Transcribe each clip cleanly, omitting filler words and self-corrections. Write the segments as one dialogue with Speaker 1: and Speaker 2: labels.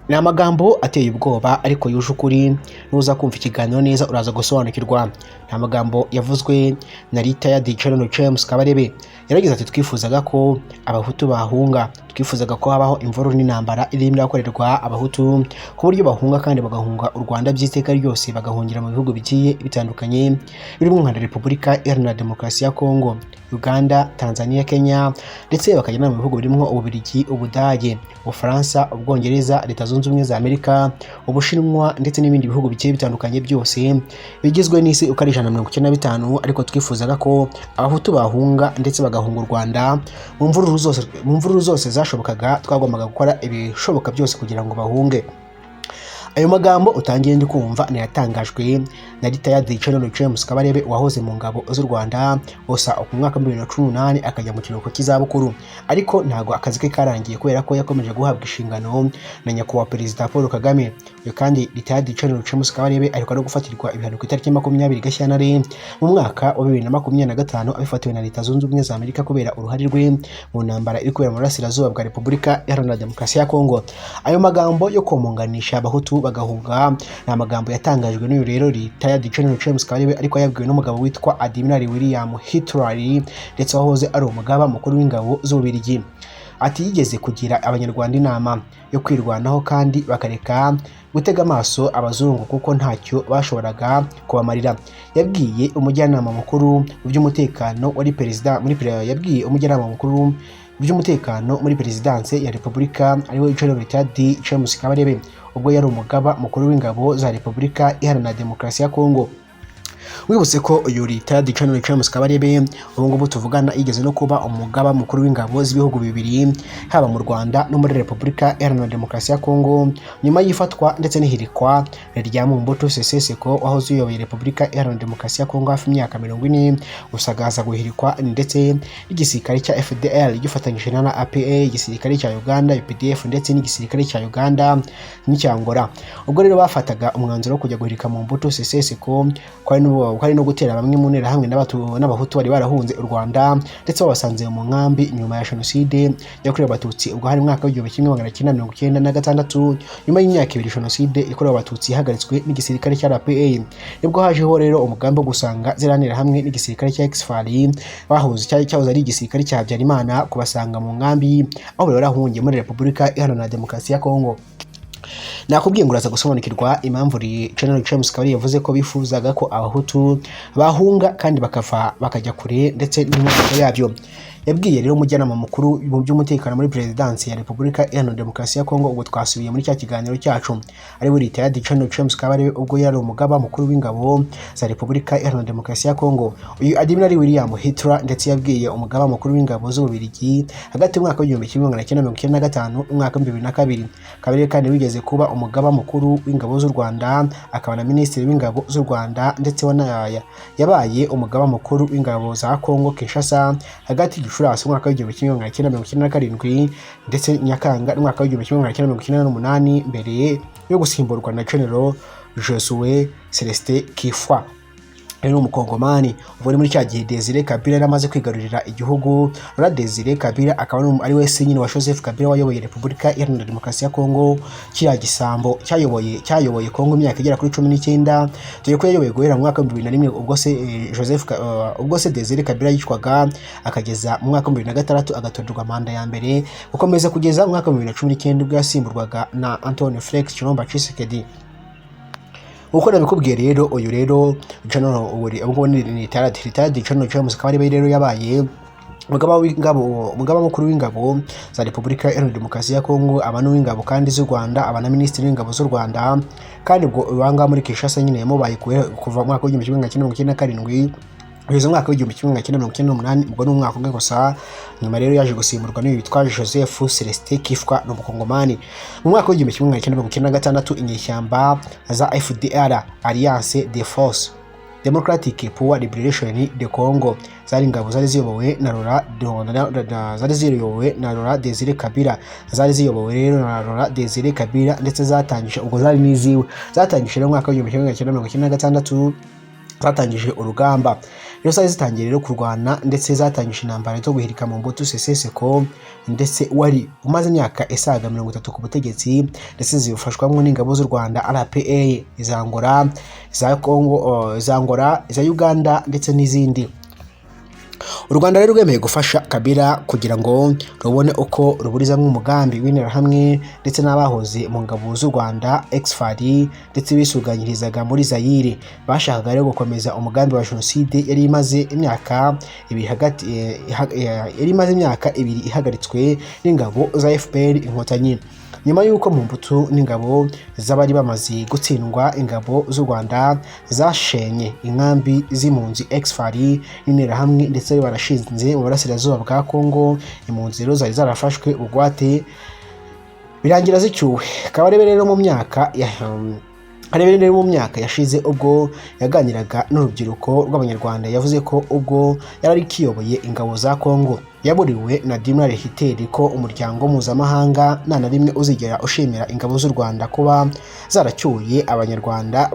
Speaker 1: Ni amagambo ateye ubwoba ariko yuje ukuri, nuza kumva ikiganiro neza uraza gusobanukirwa. Ni amagambo yavuzwe na Retired General James Kabarebe. Yaragize ati twifuzaga ko abahutu bahunga, twifuzaga ko habaho imvururu n'intambara irimo irakorerwa abahutu ku buryo bahunga kandi bagahunga u Rwanda by'iteka ryose, bagahungira mu bihugu bigiye bitandukanye birimo nka Repubulika Iharanira Demokarasi ya Kongo, Uganda, Tanzania, Kenya ndetse bakajya no mu bihugu birimo Ububiligi, Ubudage, Ubufaransa, Ubwongereza, Leta Zunze Ubumwe za Amerika, Ubushinwa ndetse n'ibindi bihugu bigiye bitandukanye byose bigizwe n'isi uko ari 195. Ariko twifuzaga ko abahutu bahunga ndetse bagahunga u Rwanda mu mvururu zose zashobokaga, twagombaga gukora ibishoboka byose kugira ngo bahunge. Ayo magambo utangiye ndi kumva ni yatangajwe na Retired General James Kabarebe wahoze mu ngabo z'u Rwanda gusa ku mwaka 2018 akajya mu kiruhuko cy'izabukuru, ariko ntago akazi ke karangiye kubera ko yakomeje guhabwa inshingano na nyakubahwa Perezida Paul Kagame. Uyu kandi Retired General James Kabarebe ariko no gufatirwa ibihano ku itariki 20 Gashyantare mu mwaka wa 2025 abifatiwe na Leta Zunze Ubumwe za Amerika kubera uruhare rwe mu ntambara iri kubera mu burasirazuba bwa Repubulika Iharanira Demokarasi ya Kongo. Ayo magambo yo komunganisha abahutu bagahunga ni amagambo yatangajwe n'uyu rero Retired General James Kabarebe, ariko yabwiwe n'umugabo witwa Admiral William Hitler ndetse wahoze ari umugaba mukuru w'ingabo z'Ububiligi. Ati yigeze kugira abanyarwanda inama yo kwirwanaho kandi bakareka gutega amaso abazungu kuko ntacyo bashoboraga kubamarira. Yabwiye umujyanama mukuru mu by'umutekano wari perezida muri perezidanse ya Repubulika ariwe General Retired James Kabarebe ubwo yari umugaba mukuru w'ingabo za Repubulika Iharanira Demokarasi ya Kongo. Wibutse ko uyu Retired General James Kabarebe ubu ngubu tuvugana yigeze no kuba umugaba mukuru w'ingabo z'ibihugu bibiri, haba mu Rwanda no muri Repubulika Iharanira Demokarasi ya Kongo, nyuma y'ifatwa ndetse n'ihirikwa rya Mobutu Sese Seko wahoze uyoboye Repubulika Iharanira Demokarasi ya Kongo hafi imyaka 40, usagaza guhirikwa ndetse n'igisirikare cya FDL gifatanyije na APA, igisirikare cya Uganda UPDF ndetse n'igisirikare cya Uganda n'icya Angola. Ubwo rero bafataga umwanzuro wo kujya guhirika Mobutu Sese Seko kwari no gutera bamwe mu ntera hamwe n'abahutu bari barahunze u Rwanda ndetse babasanze mu nkambi nyuma ya jenoside yakorewe abatutsi ubwo hari mwaka w'1996. Nyuma y'imyaka 2 jenoside ikorewe abatutsi yahagaritswe n'igisirikare cya RPA, nibwo hajeho rero umugambi wo gusanga ziranira hamwe n'igisirikare cya Exfari bahuze cyahoze ari igisirikare cya Habyarimana kubasanga mu nkambi aho bari barahungiye muri Repubulika Iharanira Demokarasi ya Kongo. Nakubwiye ngo uraza gusobanukirwa impamvu General James Kabarebe yavuze ko bifuzaga ko abahutu bahunga kandi bakajya kure ndetse n'inkomoko yabyo. Yabwiye rero umujyanama mukuru mu by'umutekano muri perezidansi ya Repubulika Iharanira Demokarasi ya Kongo, ubwo twasubiye muri cya kiganiro cyacu, ari we Retired General James Kabarebe ubwo yari umugaba mukuru w'ingabo za Repubulika Iharanira Demokarasi ya Kongo. Uyu Admiral William Hitler ndetse yabwiye umugaba mukuru w'ingabo z'Ububiligi hagati y'umwaka w'1995 n'umwaka 2002. Kabarebe kandi wigeze kuba umugaba mukuru w'ingabo z'u Rwanda akaba na minisitiri w'ingabo z'u Rwanda ndetse yabaye umugaba mukuru w'ingabo za Kongo Kinshasa hagati Gicurasi umwaka w'1997 ndetse Nyakanga umwaka w'1998 mbere yo gusimburwa na General Josué Celestin Kifwa ari umukongomani. Ubwo muri cya gihe Desire Kabila yaramaze kwigarurira igihugu. Laurent Desire Kabila akaba ari we se nyine wa Joseph Kabila wayoboye Repubulika Iharanira Demokarasi ya Kongo, kiriya gisambo cyayoboye Kongo imyaka igera kuri 19. Dore ko yayoboye guhera mu mwaka wa 2001 ubwo se Desire Kabila yicwaga akageza mu mwaka wa 2006 agatorerwa manda ya mbere gukomeza kugeza mu mwaka wa 2019 ubwo yasimburwaga na Antoine Felix Tshilombo Tshisekedi. Uko nabikubwiye rero uyu rero General ubwo ni Retired General James Kabarebe rero yabaye umugaba mukuru w'ingabo za Repubulika Iharanira Demokarasi ya Kongo, abantu w'ingabo kandi z'u Rwanda, abana minisitiri w'ingabo z'u Rwanda, kandi ubwo ubanga muri Kinshasa nyine yamubaye kuva mu mwaka w'1997 kugeza mu mwaka w'1998. ubwo ni umwaka umwe gusa. Nyuma rero yaje gusimburwa n'uyu witwa Joseph Celestin Kifwa n'umukongomani. Mu mwaka w'1996 inyeshyamba za FDR Alliance des Forces Democratique pour la Liberation de Congo zari ingabo zari ziyobowe na Laurent Desire Kabila, zari ziyobowe rero na Laurent Desire Kabila ndetse zatangije ubwo zari niziwe zatangije mu mwaka w'1996 zatangije urugamba. rero zari zitangiye rero kurwana ndetse zatangije intambara zo guhirika Mobutu Sese Seko ndetse wari umaze imyaka isaga 30 ku butegetsi ndetse zifashwamwo n'ingabo z'u Rwanda RPA, izangora za Kongo, izangora za Uganda ndetse n'izindi. U Rwanda rero rwemeye gufasha Kabila kugira ngo rubone uko ruburizamwe umugambi w'interahamwe ndetse n'abahoze mu ngabo z'u Rwanda ex-FARI ndetse bisuganyirizaga muri Zaire. Bashakaga rero gukomeza umugambi wa jenoside yari imaze imyaka ibiri ihagaritswe n'ingabo za FPR Inkotanyi. Nyuma y'uko Mobutu n'ingabo z'abari bamaze gutsindwa, ingabo z'u Rwanda zashenye inkambi z'impunzi ex-FARI n'interahamwe ndetse barashinze mu burasirazuba bwa Kongo. Impunzi rero zari zarafashwe ugwate birangira zicyuwe. Kabarebe rero mu myaka yashize ubwo yaganiraga n'urubyiruko rw'abanyarwanda yavuze ko ubwo yari kiyoboye ingabo za Kongo yaburiwe na Dimar Hitler ko umuryango mpuzamahanga nta na rimwe uzigera ushimira ingabo z'u Rwanda kuba zaracyuye Abanyarwanda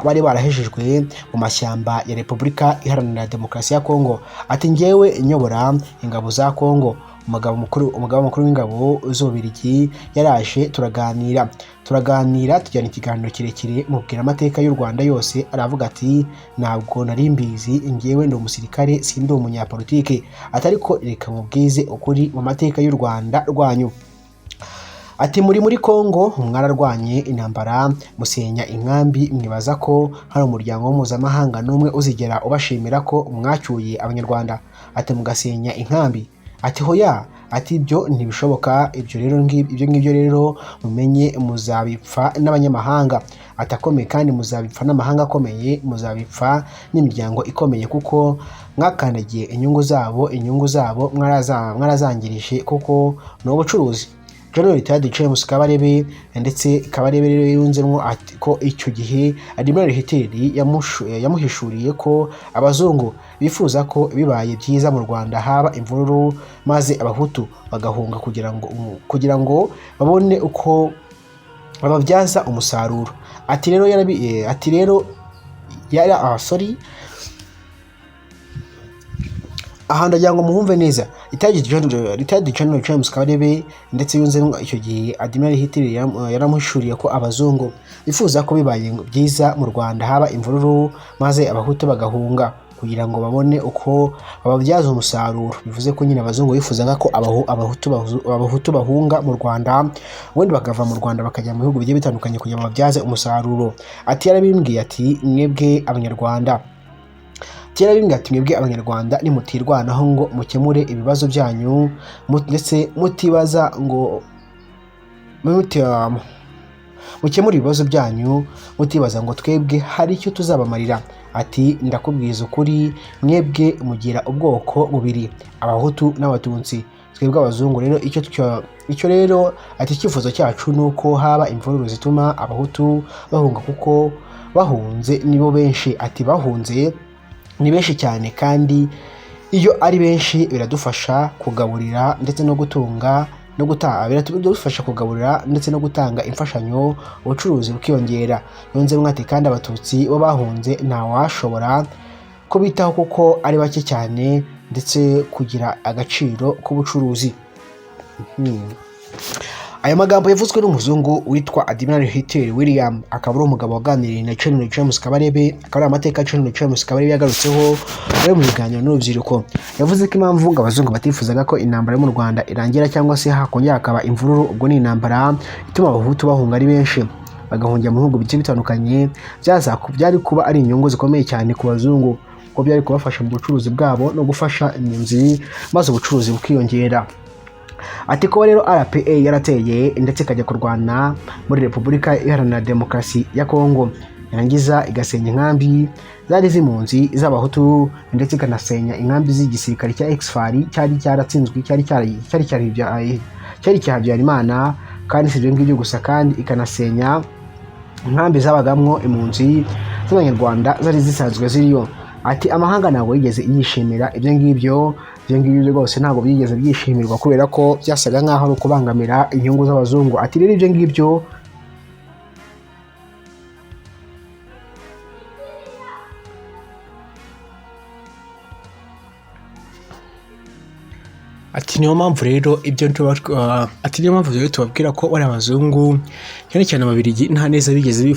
Speaker 1: bari barahejejwe mu mashyamba ya Repubulika Iharanira Demokarasi ya Kongo. Ati njyewe nyobora ingabo za Kongo, umugaba mukuru w'ingabo z'Ububiligi yaraje turaganira tujyana ikiganiro kirekire mubwira amateka y'u Rwanda yose. Aravuga ati ntabwo nari mbizi, njyewe ndi umusirikare sindi umunyapolitike, atariko reka mubwize ukuri mu mateka y'u Rwanda rwanyu. Ati muri Kongo mwararwanye intambara musenya inkambi, mwibaza ko hari umuryango mpuzamahanga n'umwe uzigera ubashimira ko mwacyuye Abanyarwanda. Ati mugasenya inkambi. Ati hoya, ati ibyo ntibishoboka, ibyo ngibyo rero mumenye muzabipfa n'abanyamahanga. Atakomeye kandi muzabipfa n'amahanga akomeye, muzabipfa n'imiryango ikomeye kuko mwakandagiye inyungu zabo mwarazangirije kuko ni ubucuruzi. General Retired James Kabarebe ndetse Kabarebe rero yunzemwo ati ko icyo gihe Admiral Hitler yamuhishuriye ko abazungu bifuza ko bibaye byiza mu Rwanda haba imvururu maze abahutu bagahunga kugira ngo babone uko bababyaza umusaruro. Ati rero aha ndagira ngo muhumve neza. Retired General James Kabarebe ndetse yunzemwo icyo gihe Admiral Hitler yaramuhishuriye ko abazungu bifuza ko bibaye byiza mu Rwanda haba imvururu maze abahutu bagahunga kugira ngo babone uko bababyaza umusaruro. Bivuze ko nyine abazungu bifuzaga ko abahutu bahunga mu Rwanda, ubundi bakava mu Rwanda bakajya mu bihugu bigiye bitandukanye kugira ngo babyaze umusaruro. Ati yarabimbwiye ati mwebwe Abanyarwanda nimutirwanaho ngo mukemure ibibazo byanyu ndetse mutibaza ngo mukemure ibibazo byanyu mutibaza ngo twebwe hari icyo tuzabamarira. Ati ndakubwiza ukuri, mwebwe mugira ubwoko bubiri, abahutu n'abatutsi. Twebwe abazungu rero icyo rero ati icyifuzo cyacu nuko haba imvururu zituma abahutu bahunga kuko bahunze nibo benshi. Ati bahunze ni benshi cyane kandi iyo ari benshi biradufasha kugaburira ndetse no gutanga imfashanyo, ubucuruzi bukiyongera. Yunzemwo ati kandi abatutsi bo bahunze nta washobora kubitaho kuko ari bake cyane ndetse kugira agaciro k'ubucuruzi. Aya magambo yavuzwe n'umuzungu witwa Admiral Hitler William, akaba ari umugabo waganiriye na General James Kabarebe. Akaba ari amateka General James Kabarebe yagarutseho ari mu biganiro n'urubyiruko. Yavuze ko impamvu ngo abazungu batifuzaga ko intambara yo mu Rwanda irangira cyangwa se hakongera hakaba imvururu, ubwo ni intambara ituma abahutu bahunga ari benshi bagahungira mu bihugu bigiye bitandukanye, byari kuba ari inyungu zikomeye cyane ku bazungu kuko byari kubafasha mu bucuruzi bwabo no gufasha impunzi maze ubucuruzi bukiyongera. Ati ko rero RPA yarateye ndetse ikajya kurwana muri Repubulika Iharanira Demokarasi ya Kongo, yarangiza igasenya inkambi zari z'impunzi z'abahutu ndetse ikanasenya inkambi z'igisirikare cya ex-FARI cyari cyaratsinzwe cyari cya Habyarimana. Kandi si ibyo ngibyo gusa, kandi ikanasenya inkambi zabagamwo impunzi z'Abanyarwanda zari zisanzwe ziriyo. Ati amahanga ntabwo yigeze yishimira ibyo ngibyo rwose ntabwo byigeze byishimirwa kubera ko byasaga nk'aho ari ukubangamira inyungu z'abazungu. Ati rero ibyo ngibyo ati niyo mpamvu rero niyo mpamvu rero tubabwira ko bari abazungu cyane cyane ababiligi nta neza bigeze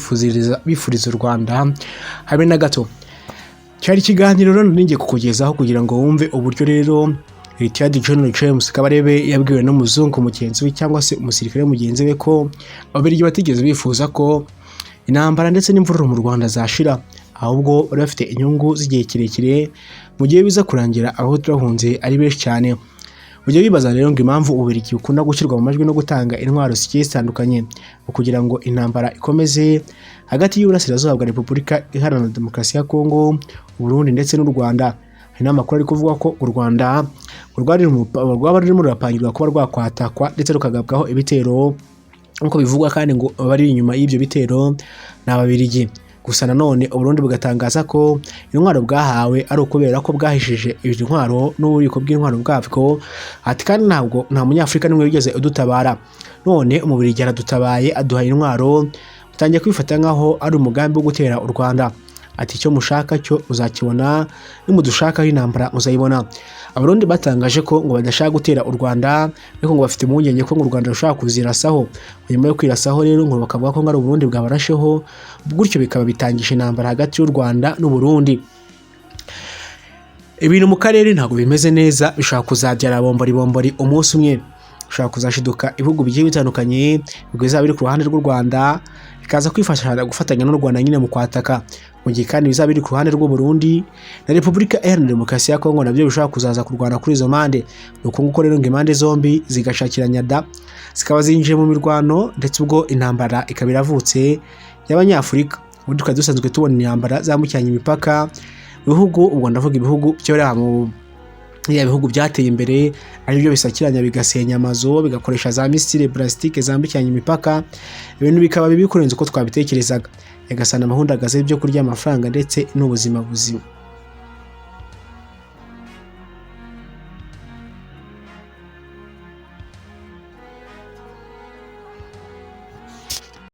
Speaker 1: bifuriza u Rwanda habe na gato. Cyari ikiganiro rero ninjye kukugezaho kugira ngo wumve uburyo rero Retired General James Kabarebe yabwiwe n'umuzungu mugenzi we cyangwa se umusirikare mugenzi we ko ababiligi batigeze bifuza ko intambara ndetse n'imvururu mu Rwanda zashira, ahubwo bari bafite inyungu z'igihe kirekire mu gihe biza kurangira aho turahunze ari benshi cyane. Ujye bibaza rero ngo impamvu Ububiligi bukunda gushyirwa mu majwi no gutanga intwaro zigiye zitandukanye kugira ngo intambara ikomeze hagati y'Uburasirazuba bwa Repubulika Iharanira Demokarasi ya Kongo, Burundi ndetse n'u Rwanda. Hari n'amakuru ari kuvuga ko u Rwanda rwaba rurimo rurapangirwa kuba rwakwatakwa ndetse rukagabwaho ibitero nk'uko bivugwa, kandi ngo abari inyuma y'ibyo bitero ni Ababiligi. Gusa nanone Uburundi bugatangaza ko intwaro bwahawe ari ukubera ko bwahishije intwaro n'ububiko bw'intwaro bwabwo, ati kandi nta munyafurika n'umwe wigeze udutabara, none Umubiligi aradutabaye aduha intwaro, utangiye kwifata nk'aho ari umugambi wo gutera u Rwanda. Ati icyo mushaka cyo uzakibona, nimudushakaho intambara muzayibona. Abarundi batangaje ko ngo badashaka gutera u Rwanda, ariko ngo bafite impungenge ko u Rwanda rushaka kuzirasaho. Nyuma yo kwirasaho rero ngo bakavuga ko ari Uburundi bwabarasheho, gutyo bikaba bitangije intambara hagati y'u Rwanda n'u Burundi. Ibintu mu karere ntabwo bimeze neza, bishaka kuzabyara bombori umunsi umwe. Bishaka kuzashiduka ibihugu bigiye bitandukanye bigwiza biri ku ruhande rw'u Rwanda, bikaza kwifasha gufatanya n'u Rwanda nyine mu kwataka, mu gihe kandi bizaba biri ku ruhande rw'u Burundi na Repubulika Iharanira Demokarasi ya Kongo nabyo bishaka kuzaza kurwana kuri izo mpande. Nuko nguko rero ngo impande zombi zigashakiranya zikaba zinjiye mu mirwano, ndetse ubwo intambara ikaba iravutse y'Abanyafurika. Ubundi tukaba dusanzwe tubona intambara zambukiranya imipaka bihugu, ubwo ndavuga ibihugu bihugu byateye imbere ari byo bisakiranya bigasenya amazu, bigakoresha za misile plastique zambukiranya imipaka, ibintu bikaba bibi kurenza uko twabitekerezaga, yagasana amahundagaze y'ibyo kurya, amafaranga ndetse n'ubuzima buzima.